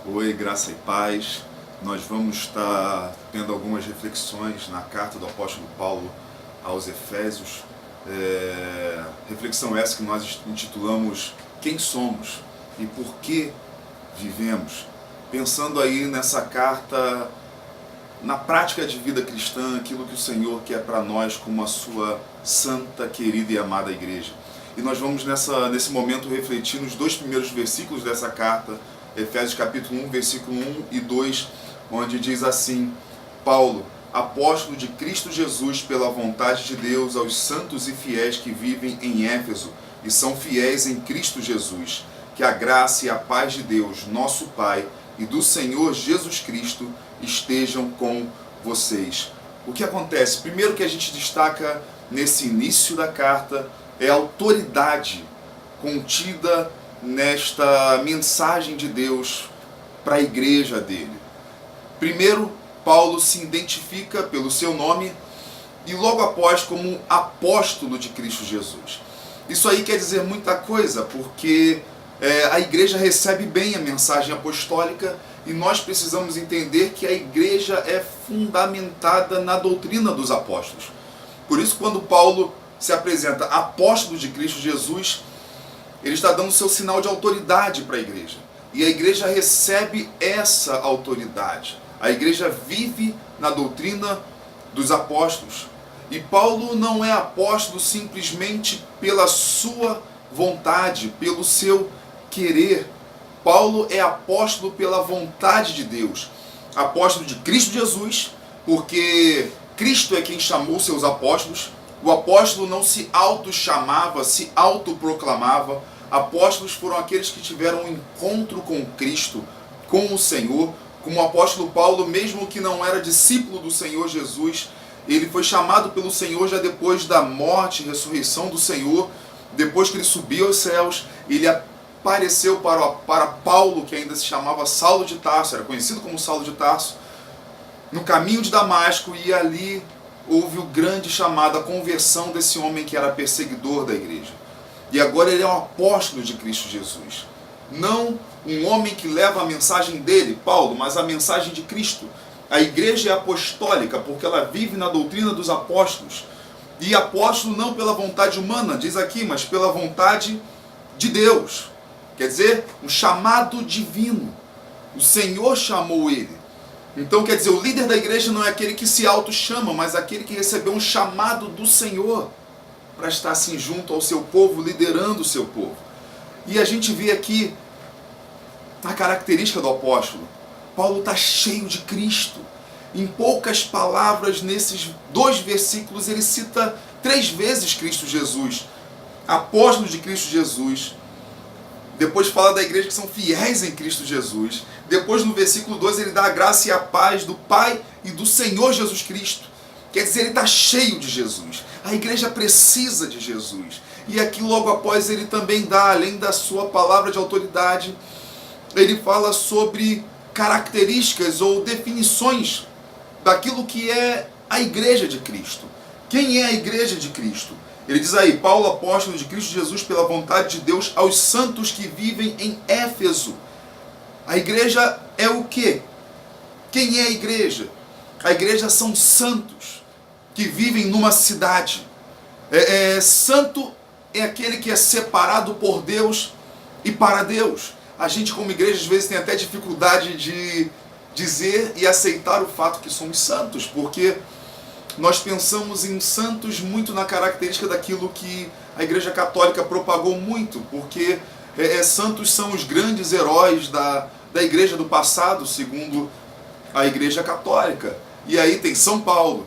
Oi, graça e paz. Nós vamos estar tendo algumas reflexões na carta do apóstolo Paulo aos Efésios. Reflexão essa que nós intitulamos Quem somos e por que vivemos. Pensando aí nessa carta, na prática de vida cristã, aquilo que o Senhor quer para nós como a sua santa, querida e amada igreja. E nós vamos nesse momento refletir nos dois primeiros versículos dessa carta, Efésios capítulo 1, versículo 1 e 2, onde diz assim: Paulo, apóstolo de Cristo Jesus pela vontade de Deus, aos santos e fiéis que vivem em Éfeso e são fiéis em Cristo Jesus, que a graça e a paz de Deus, nosso Pai, e do Senhor Jesus Cristo estejam com vocês. O que acontece? Primeiro que a gente destaca nesse início da carta é a autoridade contida nesta mensagem de Deus para a igreja dele. Primeiro, Paulo se identifica pelo seu nome e logo após como apóstolo de Cristo Jesus. Isso aí quer dizer muita coisa, porque a igreja recebe bem a mensagem apostólica e nós precisamos entender que a igreja é fundamentada na doutrina dos apóstolos. Por isso, quando Paulo se apresenta apóstolo de Cristo Jesus, ele está dando seu sinal de autoridade para a igreja. E a igreja recebe essa autoridade. A igreja vive na doutrina dos apóstolos. E Paulo não é apóstolo simplesmente pela sua vontade, pelo seu querer. Paulo é apóstolo pela vontade de Deus. Apóstolo de Cristo Jesus, porque Cristo é quem chamou seus apóstolos. O apóstolo não se auto-chamava, se autoproclamava. Apóstolos foram aqueles que tiveram um encontro com Cristo, com o Senhor. Como o apóstolo Paulo, mesmo que não era discípulo do Senhor Jesus, ele foi chamado pelo Senhor já depois da morte e ressurreição do Senhor. Depois que ele subiu aos céus, ele apareceu para Paulo, que ainda se chamava Saulo de Tarso, era conhecido como Saulo de Tarso, no caminho de Damasco, e ali houve o grande chamado, a conversão desse homem que era perseguidor da igreja. E agora ele é um apóstolo de Cristo Jesus. Não um homem que leva a mensagem dele, Paulo, mas a mensagem de Cristo. A igreja é apostólica porque ela vive na doutrina dos apóstolos. E apóstolo não pela vontade humana, diz aqui, mas pela vontade de Deus. Quer dizer, um chamado divino. O Senhor chamou ele. Então, quer dizer, o líder da igreja não é aquele que se auto-chama, mas aquele que recebeu um chamado do Senhor para estar assim junto ao seu povo, liderando o seu povo. E a gente vê aqui a característica do apóstolo. Paulo está cheio de Cristo. Em poucas palavras, nesses dois versículos, ele cita 3 vezes Cristo Jesus. Apóstolo de Cristo Jesus. Depois fala da igreja que são fiéis em Cristo Jesus. Depois, no versículo 2, ele dá a graça e a paz do Pai e do Senhor Jesus Cristo. Quer dizer, ele está cheio de Jesus. A igreja precisa de Jesus. E aqui, logo após, ele também dá, além da sua palavra de autoridade, ele fala sobre características ou definições daquilo que é a igreja de Cristo. Quem é a igreja de Cristo? Ele diz aí, Paulo, apóstolo de Cristo Jesus, pela vontade de Deus, aos santos que vivem em Éfeso. A igreja é o quê? Quem é a igreja? A igreja são santos que vivem numa cidade. Santo é aquele que é separado por Deus e para Deus. A gente, como igreja, às vezes tem até dificuldade de dizer e aceitar o fato que somos santos, porque nós pensamos em santos muito na característica daquilo que a Igreja Católica propagou muito, porque santos são os grandes heróis da Igreja do passado, segundo a Igreja Católica. E aí tem São Paulo,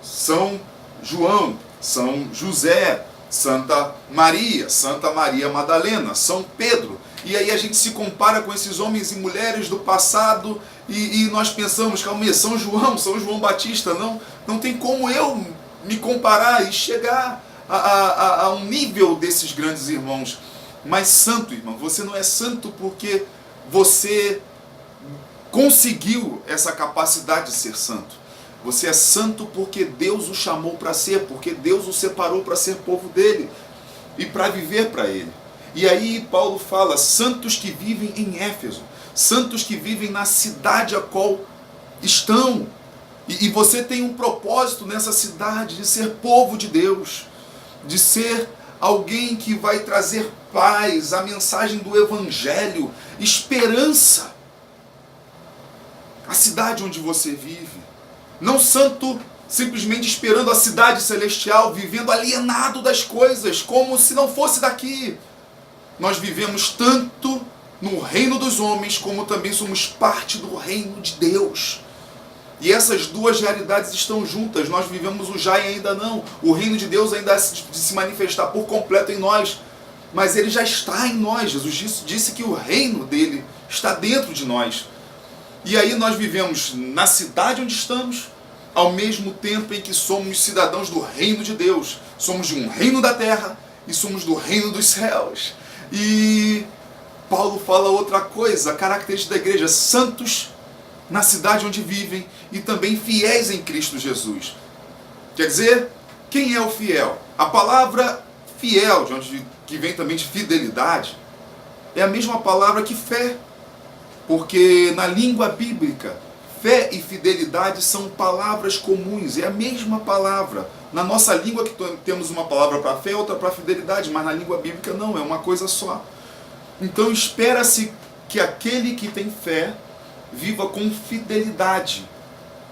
São João, São José, Santa Maria Madalena, São Pedro. E aí a gente se compara com esses homens e mulheres do passado e nós pensamos, calma aí, São João Batista, não tem como eu me comparar e chegar a um nível desses grandes irmãos. Mas santo, irmão, você não é santo porque você conseguiu essa capacidade de ser santo. Você é santo porque Deus o chamou para ser, porque Deus o separou para ser povo dele e para viver para ele. E aí Paulo fala, santos que vivem em Éfeso, santos que vivem na cidade a qual estão. E você tem um propósito nessa cidade de ser povo de Deus, de ser alguém que vai trazer paz, a mensagem do Evangelho, esperança. A cidade onde você vive. Não santo simplesmente esperando a cidade celestial, vivendo alienado das coisas, como se não fosse daqui. Nós vivemos tanto no reino dos homens, como também somos parte do reino de Deus. E essas duas realidades estão juntas. Nós vivemos o já e ainda não. O reino de Deus ainda há de se manifestar por completo em nós. Mas ele já está em nós. Jesus disse que o reino dele está dentro de nós. E aí nós vivemos na cidade onde estamos, ao mesmo tempo em que somos cidadãos do reino de Deus. Somos de um reino da terra e somos do reino dos céus. E Paulo fala outra coisa, a característica da igreja, santos na cidade onde vivem e também fiéis em Cristo Jesus. Quer dizer, quem é o fiel? A palavra fiel, de onde que vem também de fidelidade, é a mesma palavra que fé. Porque na língua bíblica, fé e fidelidade são palavras comuns, é a mesma palavra. Na nossa língua que temos uma palavra para fé, outra para fidelidade, mas na língua bíblica não, é uma coisa só. Então espera-se que aquele que tem fé viva com fidelidade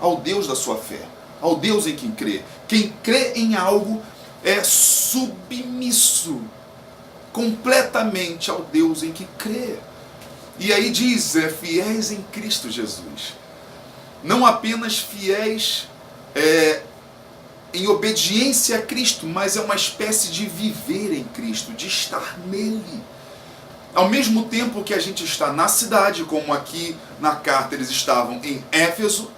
ao Deus da sua fé, ao Deus em quem crê. Quem crê em algo é submisso completamente ao Deus em que crê. E aí diz, fiéis em Cristo Jesus. Não apenas fiéis em obediência a Cristo, mas é uma espécie de viver em Cristo, de estar nele. Ao mesmo tempo que a gente está na cidade, como aqui na carta eles estavam em Éfeso,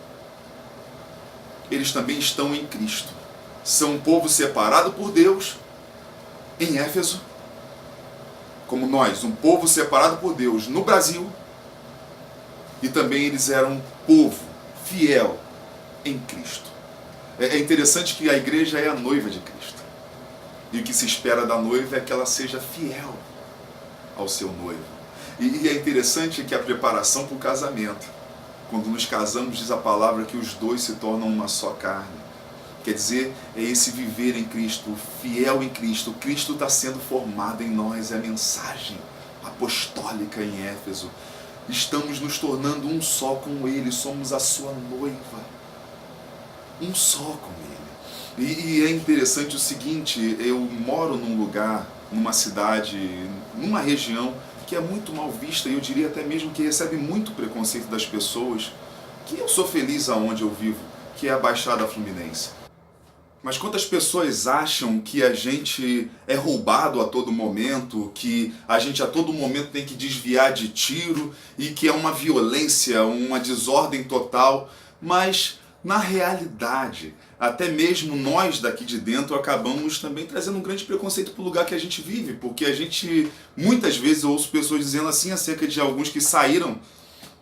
eles também estão em Cristo. São um povo separado por Deus em Éfeso, como nós, um povo separado por Deus no Brasil, e também eles eram um povo fiel em Cristo. É interessante que a igreja é a noiva de Cristo. E o que se espera da noiva é que ela seja fiel ao seu noivo. E é interessante que a preparação para o casamento, quando nos casamos, diz a palavra que os dois se tornam uma só carne. Quer dizer, é esse viver em Cristo, fiel em Cristo. Cristo está sendo formado em nós, é a mensagem apostólica em Éfeso. Estamos nos tornando um só com Ele, somos a sua noiva. Um só com Ele. E é interessante o seguinte, eu moro num lugar, numa cidade, numa região que é muito mal vista, e eu diria até mesmo que recebe muito preconceito das pessoas, que eu sou feliz aonde eu vivo, que é a Baixada Fluminense. Mas quantas pessoas acham que a gente é roubado a todo momento, que a gente a todo momento tem que desviar de tiro e que é uma violência, uma desordem total, mas na realidade, até mesmo nós daqui de dentro acabamos também trazendo um grande preconceito para o lugar que a gente vive, porque a gente, muitas vezes, eu ouço pessoas dizendo assim acerca de alguns que saíram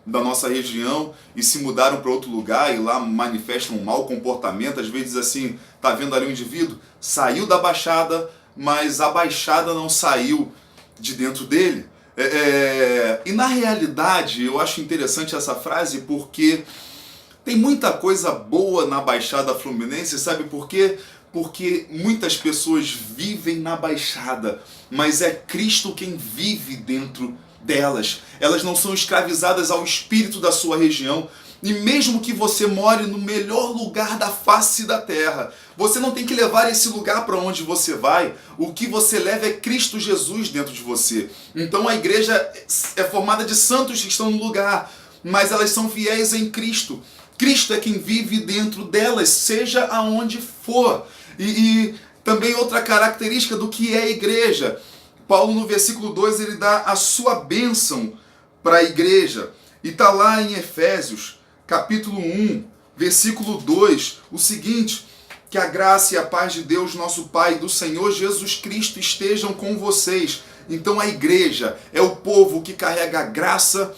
da nossa região e se mudaram para outro lugar e lá manifestam um mau comportamento, às vezes assim, tá vendo ali um indivíduo, saiu da Baixada, mas a Baixada não saiu de dentro dele. E na realidade, eu acho interessante essa frase porque tem muita coisa boa na Baixada Fluminense, sabe por quê? Porque muitas pessoas vivem na Baixada, mas é Cristo quem vive dentro delas. Elas não são escravizadas ao espírito da sua região. E mesmo que você more no melhor lugar da face da terra, você não tem que levar esse lugar para onde você vai. O que você leva é Cristo Jesus dentro de você. Então a igreja é formada de santos que estão no lugar, mas elas são fiéis em Cristo. Cristo é quem vive dentro delas, seja aonde for. E também outra característica do que é a igreja. Paulo no versículo 2 ele dá a sua bênção para a igreja. E está lá em Efésios, capítulo 1, versículo 2, o seguinte: que a graça e a paz de Deus, nosso Pai, e do Senhor Jesus Cristo estejam com vocês. Então a igreja é o povo que carrega a graça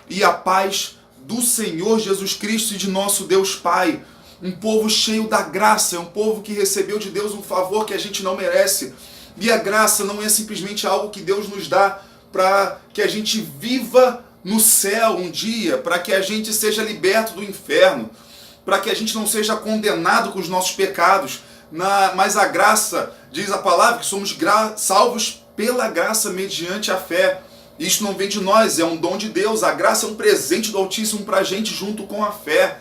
e a paz do Senhor Jesus Cristo e de nosso Deus Pai. Um povo cheio da graça, é um povo que recebeu de Deus um favor que a gente não merece. E a graça não é simplesmente algo que Deus nos dá para que a gente viva no céu um dia, para que a gente seja liberto do inferno, para que a gente não seja condenado com os nossos pecados. Mas a graça, diz a palavra, que somos salvos pela graça mediante a fé. Isto não vem de nós, é um dom de Deus. A graça é um presente do Altíssimo para a gente junto com a fé,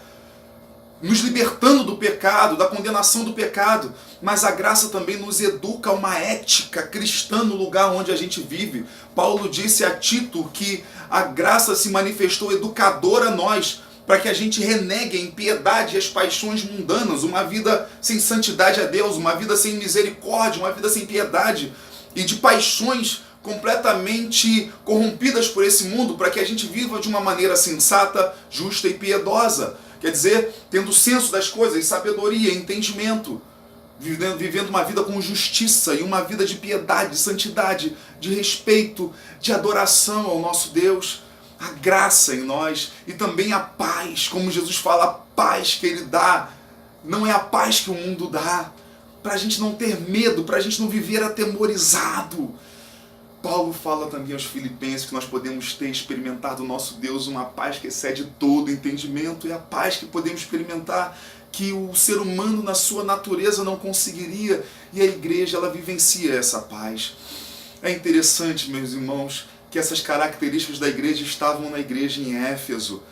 nos libertando do pecado, da condenação do pecado. Mas a graça também nos educa a uma ética cristã no lugar onde a gente vive. Paulo disse a Tito que a graça se manifestou educadora a nós, para que a gente renegue a impiedade e as paixões mundanas, uma vida sem santidade a Deus, uma vida sem misericórdia, uma vida sem piedade e de paixões completamente corrompidas por esse mundo, para que a gente viva de uma maneira sensata, justa e piedosa. Quer dizer, tendo senso das coisas, sabedoria, entendimento, vivendo uma vida com justiça e uma vida de piedade, de santidade, de respeito, de adoração ao nosso Deus. A graça em nós e também a paz, como Jesus fala, a paz que Ele dá, não é a paz que o mundo dá, para a gente não ter medo, para a gente não viver atemorizado. Paulo fala também aos Filipenses que nós podemos experimentar do nosso Deus uma paz que excede todo entendimento, e a paz que podemos experimentar que o ser humano na sua natureza não conseguiria, e a igreja ela vivencia essa paz. É interessante, meus irmãos, que essas características da igreja estavam na igreja em Éfeso.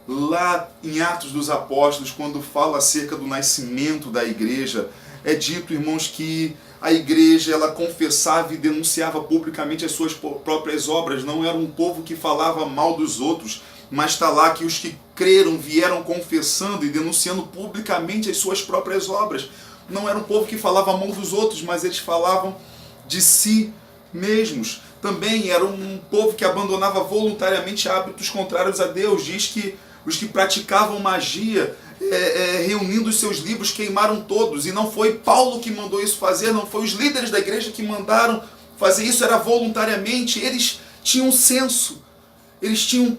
Lá em Atos dos Apóstolos, quando fala acerca do nascimento da igreja, é dito, irmãos, que a igreja ela confessava e denunciava publicamente as suas próprias obras. Não era um povo que falava mal dos outros, mas está lá que os que creram vieram confessando e denunciando publicamente as suas próprias obras. Não era um povo que falava mal dos outros, mas eles falavam de si mesmos. Também era um povo que abandonava voluntariamente hábitos contrários a Deus. Diz que os que praticavam magia, reunindo os seus livros, queimaram todos. E não foi Paulo que mandou isso fazer, não foi os líderes da igreja que mandaram fazer isso, era voluntariamente. Eles tinham senso, eles tinham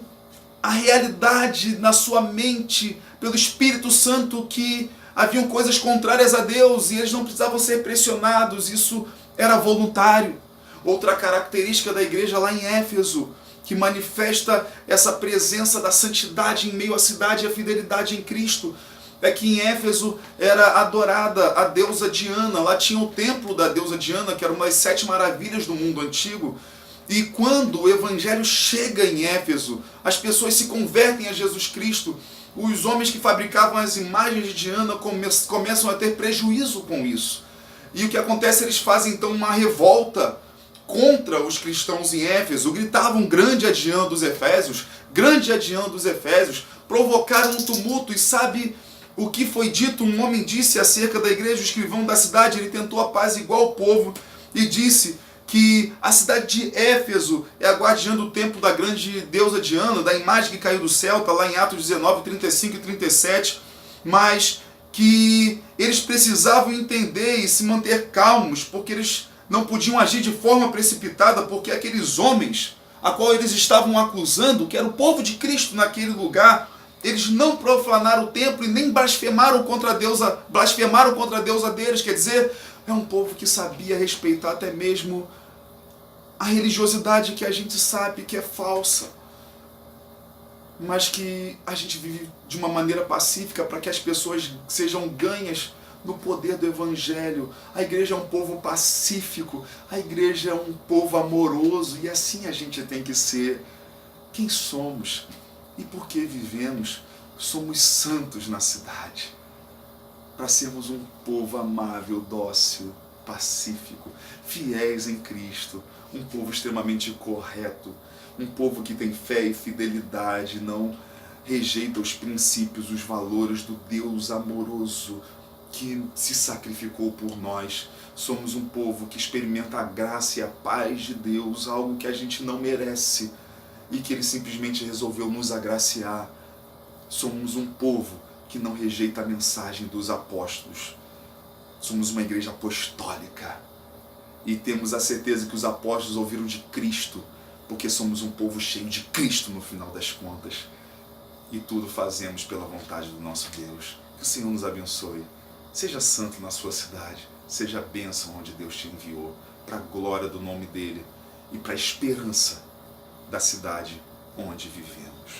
a realidade na sua mente, pelo Espírito Santo, que haviam coisas contrárias a Deus e eles não precisavam ser pressionados, isso era voluntário. Outra característica da igreja lá em Éfeso, que manifesta essa presença da santidade em meio à cidade e a fidelidade em Cristo, é que em Éfeso era adorada a deusa Diana. Lá tinha o templo da deusa Diana, que era uma das 7 maravilhas do mundo antigo. E quando o evangelho chega em Éfeso, as pessoas se convertem a Jesus Cristo. Os homens que fabricavam as imagens de Diana começam a ter prejuízo com isso. E o que acontece? Eles fazem então uma revolta contra os cristãos em Éfeso, gritavam grande a Diana dos Efésios, grande a Diana dos Efésios, provocaram um tumulto. E sabe o que foi dito? Um homem disse acerca da igreja, o escrivão da cidade, ele tentou apaziguar o povo e disse que a cidade de Éfeso é a guardiã do templo da grande deusa Diana, da imagem que caiu do céu, está lá em Atos 19, 35 e 37, mas que eles precisavam entender e se manter calmos, porque eles não podiam agir de forma precipitada, porque aqueles homens a qual eles estavam acusando, que era o povo de Cristo naquele lugar, eles não profanaram o templo e nem blasfemaram contra a deusa deles. Quer dizer, é um povo que sabia respeitar até mesmo a religiosidade que a gente sabe que é falsa, mas que a gente vive de uma maneira pacífica para que as pessoas sejam ganhas no poder do Evangelho. A igreja é um povo pacífico, a igreja é um povo amoroso, e assim a gente tem que ser. Quem somos e por que vivemos? Somos santos na cidade, para sermos um povo amável, dócil, pacífico, fiéis em Cristo, um povo extremamente correto, um povo que tem fé e fidelidade, não rejeita os princípios, os valores do Deus amoroso que se sacrificou por nós. Somos um povo que experimenta a graça e a paz de Deus, algo que a gente não merece e que Ele simplesmente resolveu nos agraciar. Somos um povo que não rejeita a mensagem dos apóstolos. Somos uma igreja apostólica e temos a certeza que os apóstolos ouviram de Cristo, porque somos um povo cheio de Cristo no final das contas. E tudo fazemos pela vontade do nosso Deus. Que o Senhor nos abençoe. Seja santo na sua cidade, seja bênção onde Deus te enviou. para a glória do nome dele e para a esperança da cidade onde vivemos.